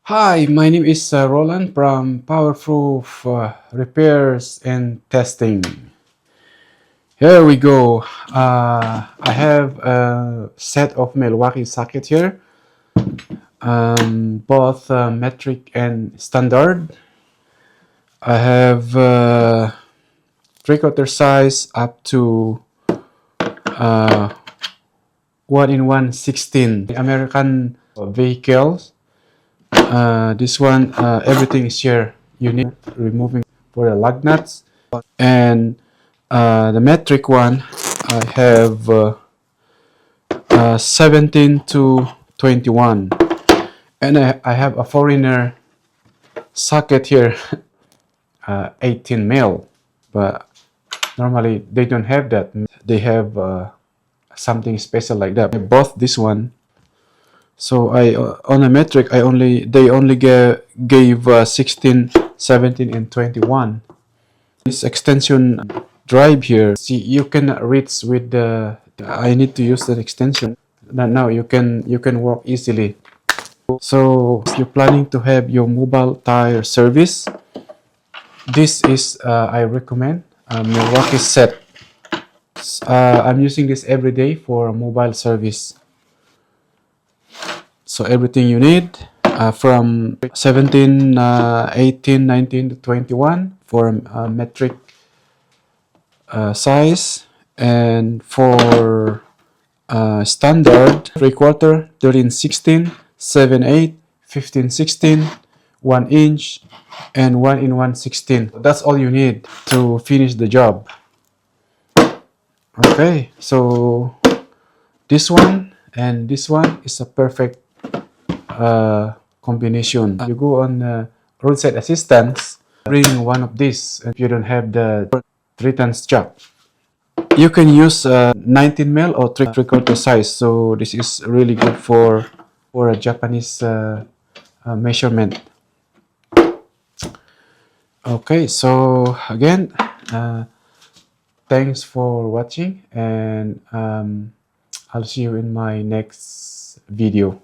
Hi, my name is Roland from Powerproof Repairs and Testing. Here we go. I have a set of Milwaukee sockets here, both metric and standard. I have 3/4 size up to 1 in 1/16 American vehicles. This one, everything is here. You need removing for the lug nuts. And the metric one, I have 17 to 21. And I have a foreigner socket here, 18 mil. But normally they don't have that. They have something special like that. I bought this one. So on a metric, they only gave 16, 17, and 21. This extension drive here, see, you can reach with the. I need to use that extension. Now you can work easily. So if you're planning to have your mobile tire service, this is I recommend Milwaukee set. I'm using this every day for mobile service. So everything you need from 17, 18, 19 to 21 for metric size, and for standard 3/4, 13, 16, 7, 8, 15, 16, 1 inch, and 1 in 1/16. That's all you need to finish the job. Okay, so this one and this one is a perfect combination. You go on roadside assistance, bring one of these if you don't have the 3 tons jack. You can use 19 mil or 3/4 size. So this is really good for a Japanese measurement. Okay, so again, thanks for watching, and I'll see you in my next video.